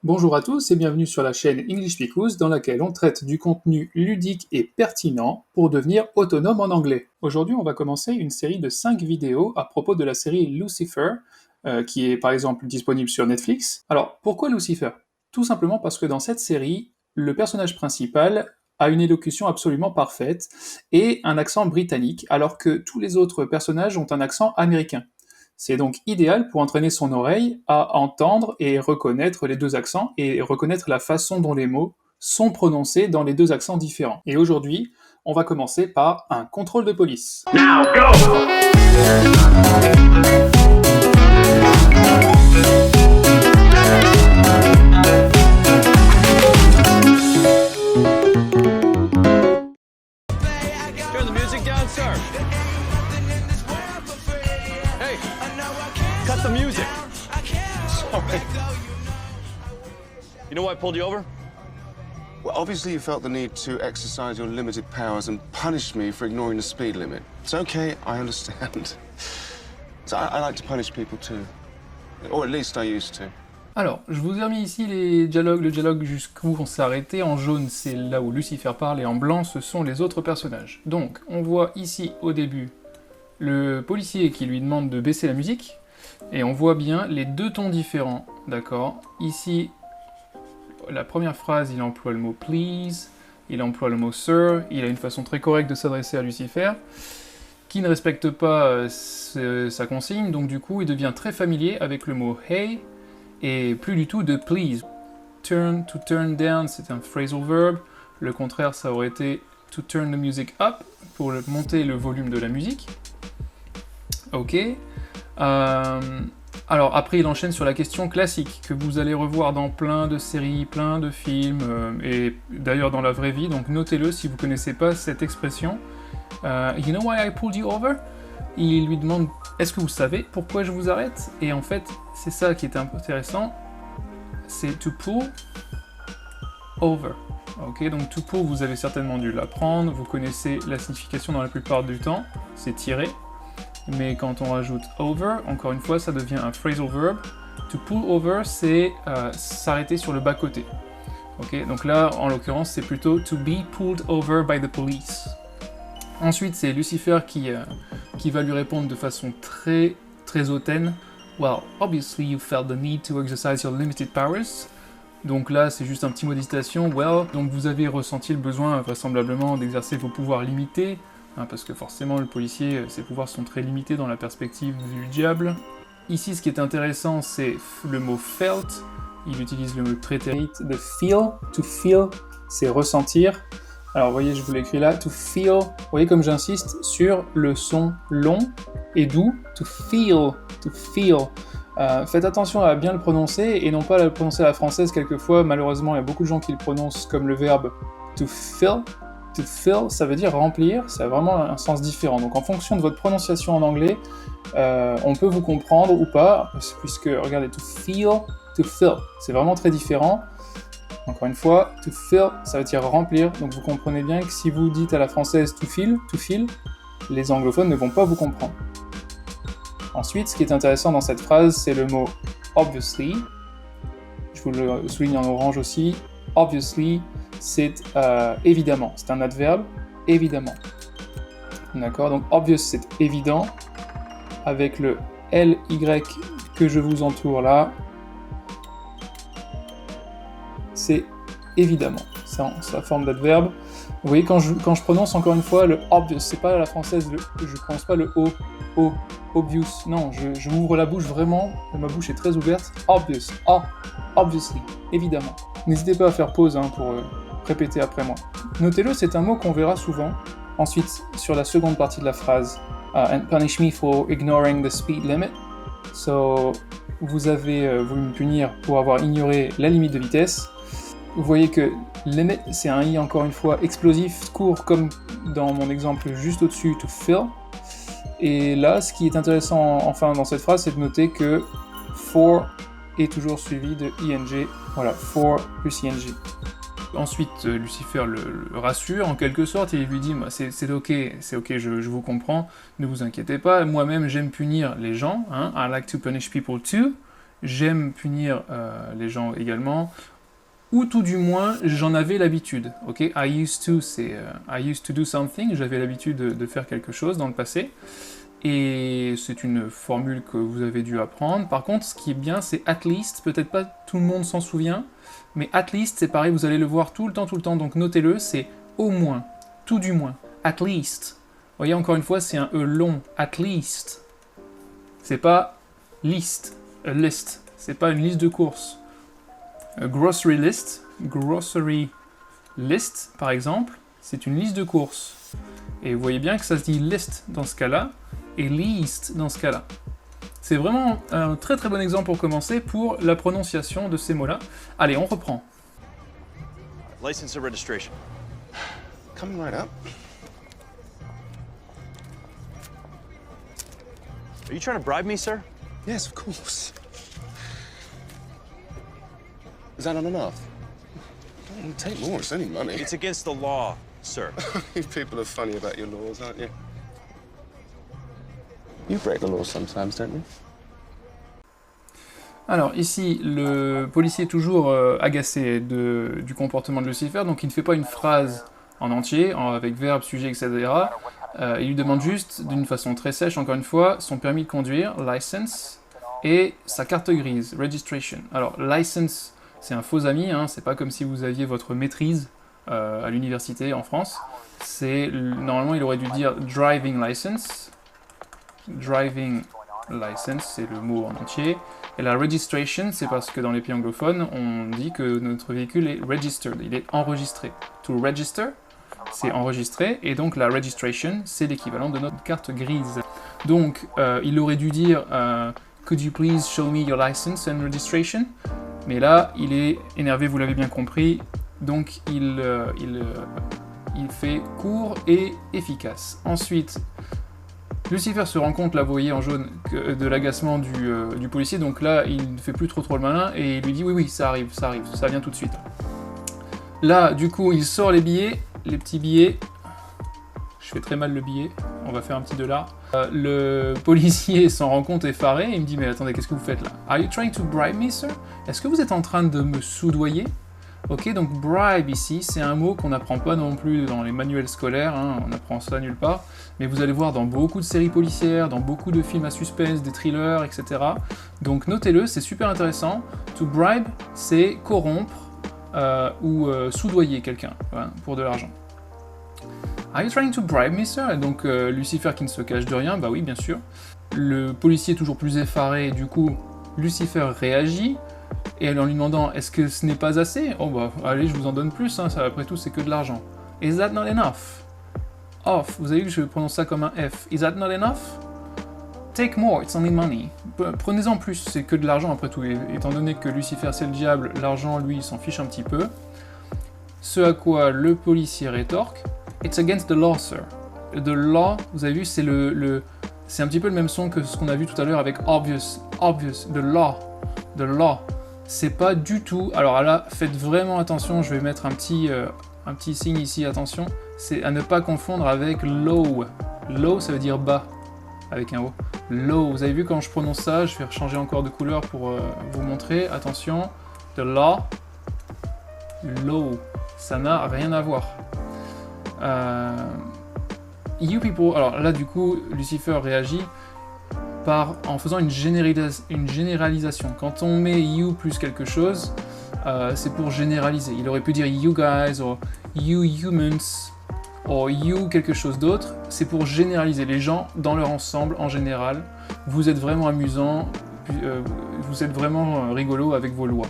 Bonjour à tous et bienvenue sur la chaîne English Picous dans laquelle on traite du contenu ludique et pertinent pour devenir autonome en anglais. Aujourd'hui, on va commencer une série de 5 vidéos à propos de la série Lucifer, qui est par exemple disponible sur Netflix. Alors, pourquoi Lucifer? Tout simplement parce que dans cette série, le personnage principal a une élocution absolument parfaite et un accent britannique, alors que tous les autres personnages ont un accent américain. C'est donc idéal pour entraîner son oreille à entendre et reconnaître les deux accents et reconnaître la façon dont les mots sont prononcés dans les deux accents différents. Et aujourd'hui, on va commencer par un contrôle de police. Now go! Turn the music down, sir. Hey, cut the music. Sorry. You know why I pulled you over? Well, obviously you felt the need to exercise your limited powers and punish me for ignoring the speed limit. It's okay, I understand. So I like to punish people too. Or at least I used to. Alors, je vous ai remis ici les dialogues, le dialogue jusqu'où on s'est arrêté. En jaune, c'est là où Lucifer parle, et en blanc, ce sont les autres personnages. Donc, on voit ici, au début, le policier qui lui demande de baisser la musique, et on voit bien les deux tons différents, d'accord? Ici, la première phrase, il emploie le mot « please », il emploie le mot « sir », il a une façon très correcte de s'adresser à Lucifer, qui ne respecte pas sa consigne, donc du coup, il devient très familier avec le mot « hey », et plus du tout de please. Turn, to turn down, c'est un phrasal verb. Le contraire, ça aurait été to turn the music up, pour monter le volume de la musique. Ok. Alors après, il enchaîne sur la question classique, que vous allez revoir dans plein de séries, plein de films, et d'ailleurs dans la vraie vie, donc notez-le si vous ne connaissez pas cette expression. You know why I pulled you over? Il lui demande « Est-ce que vous savez pourquoi je vous arrête ?» Et en fait, c'est ça qui est intéressant, c'est « to pull over ». Ok, donc « to pull », vous avez certainement dû l'apprendre, vous connaissez la signification dans la plupart du temps, c'est « tirer ». Mais quand on rajoute « over », encore une fois, ça devient un phrasal verb. « To pull over », c'est s'arrêter sur le bas-côté. Ok, donc là, en l'occurrence, c'est plutôt « to be pulled over by the police ». Ensuite, c'est Lucifer qui va lui répondre de façon très, très hautaine. Well, obviously you felt the need to exercise your limited powers. Donc là, c'est juste un petit mot d'hésitation. Well, donc vous avez ressenti le besoin, vraisemblablement, d'exercer vos pouvoirs limités, hein, parce que forcément, le policier, ses pouvoirs sont très limités dans la perspective du diable. Ici, ce qui est intéressant, c'est le mot felt. Il utilise le mot prétérit de feel. To feel, c'est ressentir. Alors, vous voyez, je vous l'écris là, to feel. Vous voyez comme j'insiste sur le son long et doux, to feel, to feel. Faites attention à bien le prononcer et non pas le prononcer à la française quelquefois. Malheureusement, il y a beaucoup de gens qui le prononcent comme le verbe to fill. To fill, ça veut dire remplir, ça a vraiment un sens différent. Donc, en fonction de votre prononciation en anglais, on peut vous comprendre ou pas, puisque, regardez, to feel, to fill, c'est vraiment très différent. Encore une fois, to fill, ça veut dire remplir, donc vous comprenez bien que si vous dites à la française to fill, les anglophones ne vont pas vous comprendre. Ensuite, ce qui est intéressant dans cette phrase, c'est le mot obviously. Je vous le souligne en orange aussi. Obviously, c'est évidemment, c'est un adverbe, évidemment. D'accord, donc obvious, c'est évident, avec le ly que je vous entoure là. C'est évidemment, c'est sa forme d'adverbe. Vous voyez, quand je prononce encore une fois le obvious, c'est pas à la française, je prononce pas le o, obvious, non, je m'ouvre la bouche vraiment, ma bouche est très ouverte, obvious, obviously, évidemment. N'hésitez pas à faire pause pour répéter après moi. Notez-le, c'est un mot qu'on verra souvent. Ensuite, sur la seconde partie de la phrase, and punish me for ignoring the speed limit. So, vous avez voulu me punir pour avoir ignoré la limite de vitesse. Vous voyez que limit, c'est un i encore une fois explosif, court comme dans mon exemple juste au-dessus, to fill. Et là, ce qui est intéressant enfin dans cette phrase, c'est de noter que for est toujours suivi de ing. Voilà, for plus ing. Ensuite, Lucifer le rassure en quelque sorte, et il lui dit « c'est ok, je vous comprends, ne vous inquiétez pas, moi-même j'aime punir les gens, hein, I like to punish people too ». j'aime punir les gens également, ou tout du moins, j'en avais l'habitude. Ok, I used to, c'est I used to do something, j'avais l'habitude de faire quelque chose dans le passé, et c'est une formule que vous avez dû apprendre. Par contre, ce qui est bien, c'est at least, peut-être pas tout le monde s'en souvient, mais at least, c'est pareil, vous allez le voir tout le temps, donc notez-le, c'est au moins, tout du moins, at least. Vous voyez, encore une fois, c'est un E long, at least. C'est pas list, a list, c'est pas une liste de courses. A grocery list, par exemple, c'est une liste de courses. Et vous voyez bien que ça se dit list dans ce cas-là, et least dans ce cas-là. C'est vraiment un très très bon exemple pour commencer pour la prononciation de ces mots-là. Allez, on reprend. License or registration? Coming right up. Are you trying to bribe me, sir? Yes, of course. Is that not enough? Don't take more, it's only money. It's against the law, sir. You people are funny about your laws, aren't you? You break the law sometimes, don't you? Alors ici, le policier est toujours agacé du comportement de Lucifer, donc il ne fait pas une phrase en entier, avec verbe, sujet, etc. Il lui demande juste, d'une façon très sèche, encore une fois, son permis de conduire, license, et sa carte grise, registration. Alors license, c'est un faux ami, hein, c'est pas comme si vous aviez votre maîtrise à l'université en France. Normalement, il aurait dû dire driving license. Driving license, c'est le mot en entier. Et la registration, c'est parce que dans les pays anglophones, on dit que notre véhicule est registered, il est enregistré. To register, c'est enregistré, et donc la registration, c'est l'équivalent de notre carte grise. Donc, il aurait dû dire could you please show me your license and registration? Mais là, il est énervé, vous l'avez bien compris, donc il fait court et efficace. Ensuite, Lucifer se rend compte, là vous voyez en jaune, de l'agacement du policier, donc là il ne fait plus trop le malin et il lui dit oui ça arrive, ça vient tout de suite. Là du coup il sort les billets, les petits billets, je fais très mal le billet, on va faire un petit $. Le policier s'en rend compte effaré, il me dit mais attendez qu'est-ce que vous faites là? Are you trying to bribe me sir? Est-ce que vous êtes en train de me soudoyer? Ok, donc bribe ici, c'est un mot qu'on n'apprend pas non plus dans les manuels scolaires, hein, on apprend ça nulle part, mais vous allez voir dans beaucoup de séries policières, dans beaucoup de films à suspense, des thrillers, etc. Donc notez-le, c'est super intéressant. To bribe, c'est corrompre ou soudoyer quelqu'un, voilà, pour de l'argent. Are you trying to bribe me, sir? Et donc Lucifer qui ne se cache de rien, bah oui, bien sûr. Le policier toujours plus effaré, du coup, Lucifer réagit. Et en lui demandant, est-ce que ce n'est pas assez? Oh bah, allez, je vous en donne plus, hein, ça, après tout, c'est que de l'argent. Is that not enough? Off, vous avez vu que je prononce ça comme un F. Is that not enough? Take more, it's only money. Prenez-en plus, c'est que de l'argent, après tout. Et, étant donné que Lucifer, c'est le diable, l'argent, lui, il s'en fiche un petit peu. Ce à quoi le policier rétorque, it's against the law, sir. The law, vous avez vu, c'est c'est un petit peu le même son que ce qu'on a vu tout à l'heure avec obvious, the law. The law, c'est pas du tout. Alors là, faites vraiment attention. Je vais mettre un petit signe ici. Attention, c'est à ne pas confondre avec low. Low, ça veut dire bas avec un O. Low. Vous avez vu quand je prononce ça, je vais changer encore de couleur pour vous montrer. Attention, the law, low, ça n'a rien à voir. You people. Alors là, du coup, Lucifer réagit en faisant une généralisation. Quand on met you plus quelque chose, c'est pour généraliser. Il aurait pu dire you guys, ou you humans, ou you quelque chose d'autre. C'est pour généraliser les gens dans leur ensemble en général. Vous êtes vraiment amusant, vous êtes vraiment rigolo avec vos lois.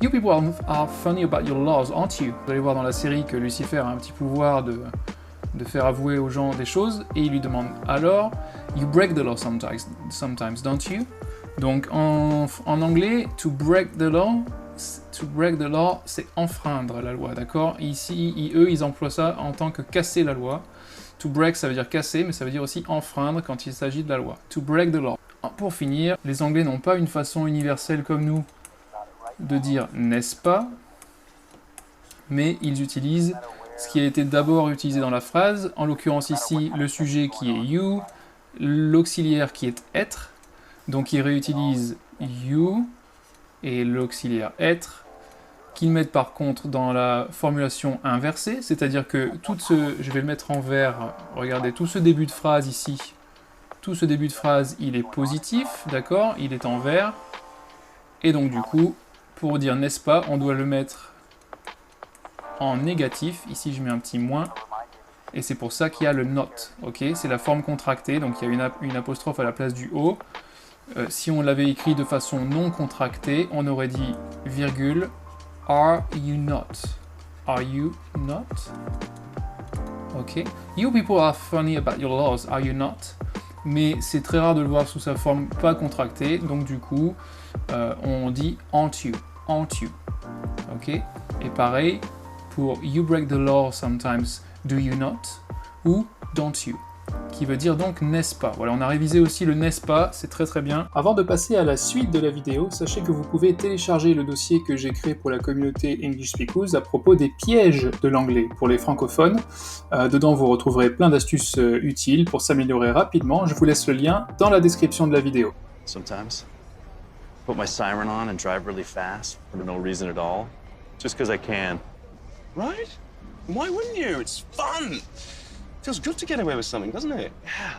You people are funny about your laws, aren't you? Vous allez voir dans la série que Lucifer a un petit pouvoir de faire avouer aux gens des choses, et il lui demande alors, you break the law sometimes, don't you? Donc en anglais, to break the law, c'est enfreindre la loi, d'accord? Ici, eux, ils emploient ça en tant que casser la loi. To break, ça veut dire casser, mais ça veut dire aussi enfreindre quand il s'agit de la loi. To break the law. Pour finir, les Anglais n'ont pas une façon universelle comme nous de dire n'est-ce pas, mais ils utilisent ce qui a été d'abord utilisé dans la phrase, en l'occurrence ici le sujet qui est you, l'auxiliaire qui est être, donc ils réutilisent you, et l'auxiliaire être, qu'ils mettent par contre dans la formulation inversée, c'est-à-dire que je vais le mettre en vert, regardez, tout ce début de phrase ici, tout ce début de phrase, il est positif, d'accord, il est en vert, et donc du coup, pour dire n'est-ce pas, on doit le mettre en négatif, ici je mets un petit moins, et c'est pour ça qu'il y a le not, ok, c'est la forme contractée, donc il y a une apostrophe à la place du O. Si on l'avait écrit de façon non contractée, on aurait dit virgule, are you not? Are you not? Ok. You people are funny about your laws, are you not? Mais c'est très rare de le voir sous sa forme pas contractée, donc du coup, on dit aren't you? Aren't you? Ok. Et pareil, pour you break the law sometimes, do you not? Ou don't you? Qui veut dire donc n'est-ce pas. Voilà, on a révisé aussi le n'est-ce pas, c'est très très bien. Avant de passer à la suite de la vidéo, sachez que vous pouvez télécharger le dossier que j'ai créé pour la communauté English Speakers à propos des pièges de l'anglais pour les francophones. Dedans, vous retrouverez plein d'astuces utiles pour s'améliorer rapidement. Je vous laisse le lien dans la description de la vidéo. Sometimes, put my siren on and drive really fast for no reason at all, just because I can. Right? Why wouldn't you? It's fun. Feels good to get away with something, doesn't it? Yeah.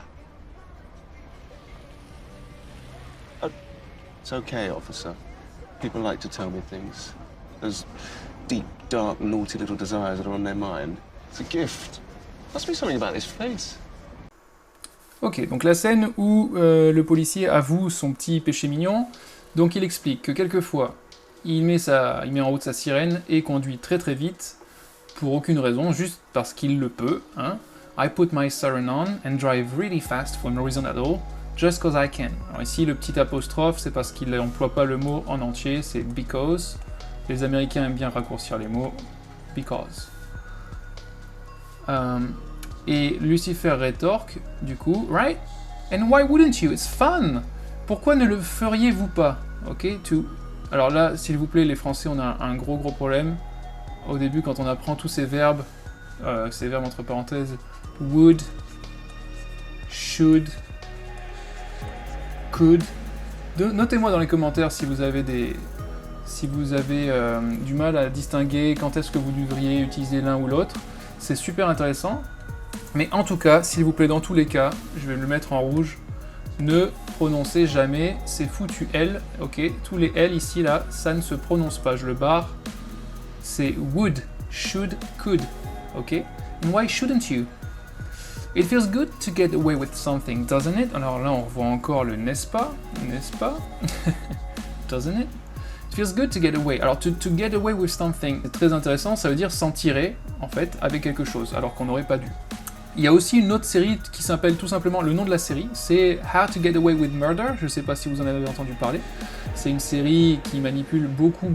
It's okay, officer. People like to tell me things. Those deep, dark, naughty little desires that are on their mind. It's a gift. Must be something about this face. Ok, donc la scène où le policier avoue son petit péché mignon. Donc il explique que quelquefois, il met en route sa sirène et conduit très très vite pour aucune raison, juste parce qu'il le peut, hein. I put my siren on and drive really fast for no reason at all, just cause I can. Alors ici, le petit apostrophe, c'est parce qu'il n'emploie pas le mot en entier, c'est because. Les Américains aiment bien raccourcir les mots, because. Et Lucifer rétorque, du coup, right? And why wouldn't you? It's fun! Pourquoi ne le feriez-vous pas? Ok, Alors là, s'il vous plaît, les Français, on a un gros problème. Au début, quand on apprend tous ces verbes entre parenthèses, would, should, could. Notez-moi dans les commentaires si vous avez du mal à distinguer quand est-ce que vous devriez utiliser l'un ou l'autre. C'est super intéressant. Mais en tout cas, s'il vous plaît, dans tous les cas, je vais le mettre en rouge. Ne prononcez jamais ces foutus L, ok? Tous les L ici, là, ça ne se prononce pas. Je le barre. C'est would, should, could, ok? And why shouldn't you? It feels good to get away with something, doesn't it? Alors là, on revoit encore le n'est-ce pas? N'est-ce pas? Doesn't it? It feels good to get away. Alors, to get away with something, c'est très intéressant, ça veut dire s'en tirer, en fait, avec quelque chose, alors qu'on n'aurait pas dû. Il y a aussi une autre série qui s'appelle tout simplement, le nom de la série, c'est How to Get Away with Murder, je ne sais pas si vous en avez entendu parler. C'est une série qui manipule beaucoup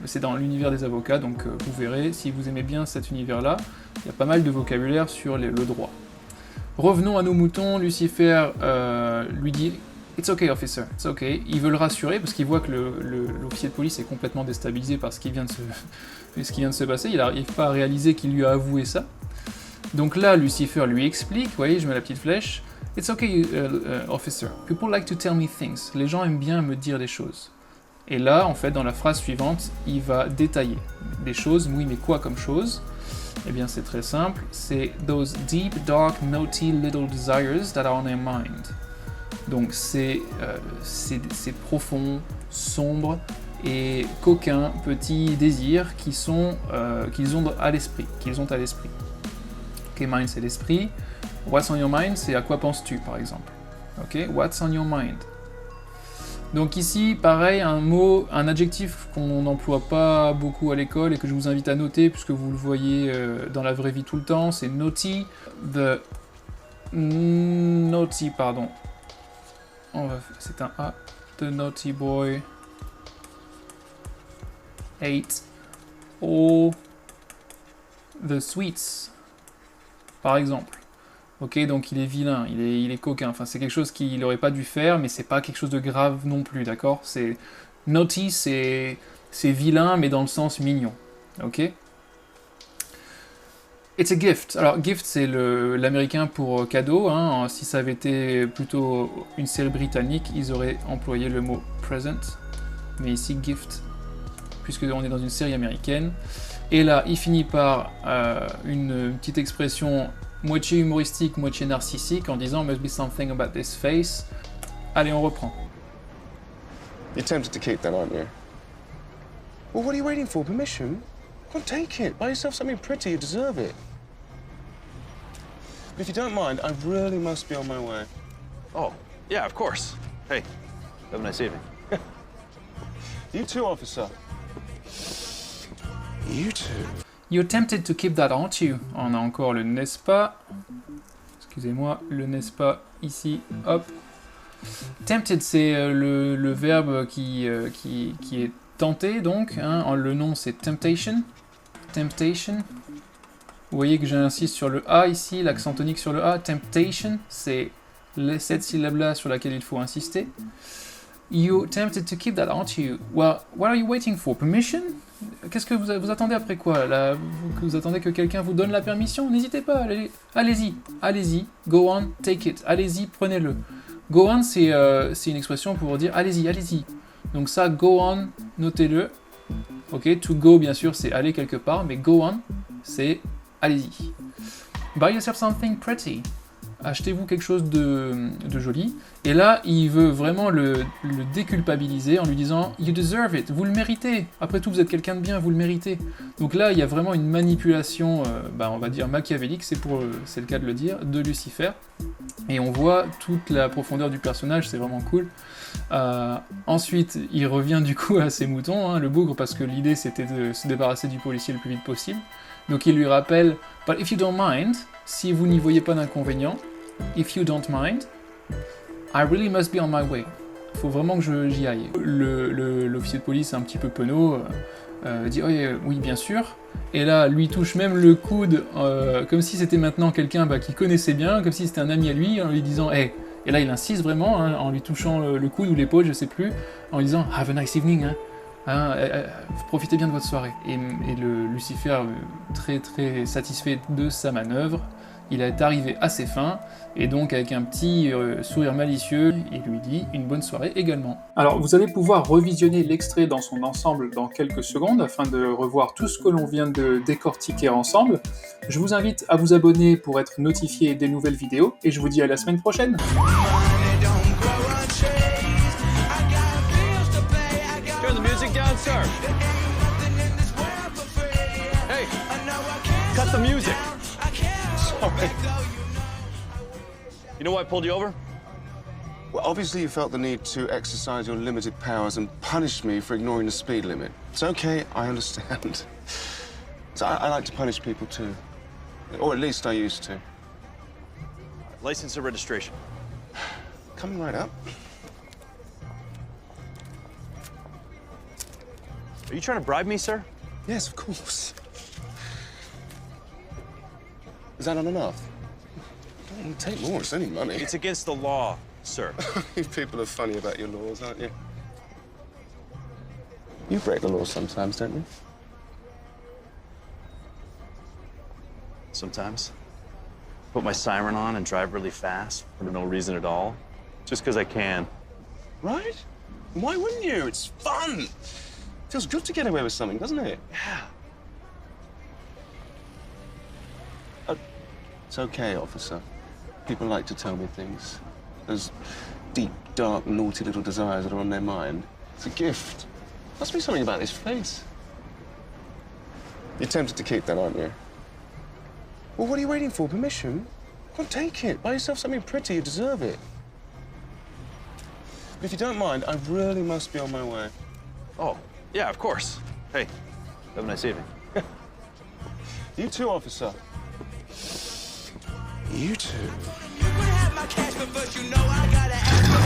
c'est dans l'univers des avocats, donc vous verrez, si vous aimez bien cet univers-là, il y a pas mal de vocabulaire sur le droit. Revenons à nos moutons, Lucifer lui dit « It's okay, officer, it's okay ». Il veut le rassurer parce qu'il voit que l'officier de police est complètement déstabilisé par ce qui vient de se passer, il n'arrive pas à réaliser qu'il lui a avoué ça. Donc là, Lucifer lui explique, vous voyez, je mets la petite flèche. It's okay, officer. People like to tell me things. Les gens aiment bien me dire des choses. Et là, en fait, dans la phrase suivante, il va détailler des choses. Oui, mais quoi comme chose? Eh bien, c'est très simple. C'est those deep, dark, naughty little desires that are on their mind. Donc, c'est profond, sombre et coquins petits désirs qu'ils ont à l'esprit. Ok, mind c'est l'esprit. What's on your mind, c'est à quoi penses-tu par exemple. Ok, what's on your mind. Donc ici, pareil, un adjectif qu'on n'emploie pas beaucoup à l'école et que je vous invite à noter puisque vous le voyez dans la vraie vie tout le temps, c'est naughty. Naughty, pardon. C'est un A. The naughty boy ate all the sweets. Par exemple. Ok, donc il est vilain, il est coquin. Enfin, c'est quelque chose qu'il n'aurait pas dû faire, mais c'est pas quelque chose de grave non plus, d'accord? C'est naughty, c'est vilain, mais dans le sens mignon. Ok? It's a gift. Alors, gift, c'est l'américain pour cadeau. Hein. Si ça avait été plutôt une série britannique, ils auraient employé le mot present. mais ici gift, puisqu'on est dans une série américaine. Et là, il finit par une petite expression moitié humoristique, moitié narcissique, en disant « must be something about this face ». Allez, on reprend. You're tempted to keep that, aren't you? Well, what are you waiting for? Permission? Come on, take it. Buy yourself something pretty. You deserve it. But if you don't mind, I really must be on my way. Oh, yeah, of course. Hey, have a nice evening. You too, officer. You too. You're tempted to keep that, aren't you? On a encore le n'est-ce pas. Excusez-moi, le n'est-ce pas ici. Hop. Tempted, c'est le verbe qui est tenté, donc. Hein, le nom, c'est temptation. Temptation. Vous voyez que j'insiste sur le A ici, l'accent tonique sur le A. Temptation, c'est cette syllabe-là sur laquelle il faut insister. You're tempted to keep that, aren't you? Well, what are you waiting for? Permission? Qu'est-ce que vous attendez après quoi? Là, vous attendez que quelqu'un vous donne la permission? N'hésitez pas, allez-y, go on, take it, allez-y, prenez-le. Go on, c'est une expression pour dire allez-y. Donc ça, go on, notez-le. Ok, to go, bien sûr, c'est aller quelque part, mais go on, c'est allez-y. Buy yourself something pretty. Achetez-vous quelque chose de joli. Et là, il veut vraiment le déculpabiliser en lui disant « You deserve it, vous le méritez. Après tout, vous êtes quelqu'un de bien, vous le méritez. » Donc là, il y a vraiment une manipulation, on va dire machiavélique, c'est le cas de le dire, de Lucifer. Et on voit toute la profondeur du personnage, c'est vraiment cool. Ensuite, il revient du coup à ses moutons, hein, le bougre, parce que l'idée c'était de se débarrasser du policier le plus vite possible. Donc il lui rappelle « But if you don't mind, si vous n'y voyez pas d'inconvénient, if you don't mind, I really must be on my way. » Il faut vraiment que j'y aille. L'officier de police un petit peu penaud dit oh, « Oui, bien sûr. » Et là, lui touche même le coude, comme si c'était maintenant quelqu'un qu'il connaissait bien, comme si c'était un ami à lui, en lui disant « Hey !» Et là, il insiste vraiment, hein, en lui touchant le coude ou l'épaule, je sais plus, en lui disant « Have a nice evening, hein. Profitez bien de votre soirée. » Et le Lucifer, très très satisfait de sa manœuvre, il est arrivé à ses fins, et donc avec un petit sourire malicieux, il lui dit une bonne soirée également. Alors vous allez pouvoir revisionner l'extrait dans son ensemble dans quelques secondes, afin de revoir tout ce que l'on vient de décortiquer ensemble. Je vous invite à vous abonner pour être notifié des nouvelles vidéos, et je vous dis à la semaine prochaine. Turn the music down, sir. Hey, cut the music. Sorry. You know why I pulled you over? Well, obviously you felt the need to exercise your limited powers and punish me for ignoring the speed limit. It's okay, I understand. So I like to punish people too. Or at least I used to. License or registration? Coming right up. Are you trying to bribe me, sir? Yes, of course. Is that not enough? Don't take more, it's only money. It's against the law, sir. You people are funny about your laws, aren't you? You break the law sometimes, don't you? Sometimes. Put my siren on and drive really fast for no reason at all. Just because I can. Right? Why wouldn't you? It's fun. Feels good to get away with something, doesn't it? Yeah. It's okay, officer. People like to tell me things. Those deep, dark, naughty little desires that are on their mind. It's a gift. Must be something about this face. You're tempted to keep that, aren't you? Well, what are you waiting for? Permission? Come on, take it. Buy yourself something pretty. You deserve it. But if you don't mind, I really must be on my way. Oh, yeah, of course. Hey, have a nice evening. You too, officer. You too. You can have my cash, but first you know I gotta ask.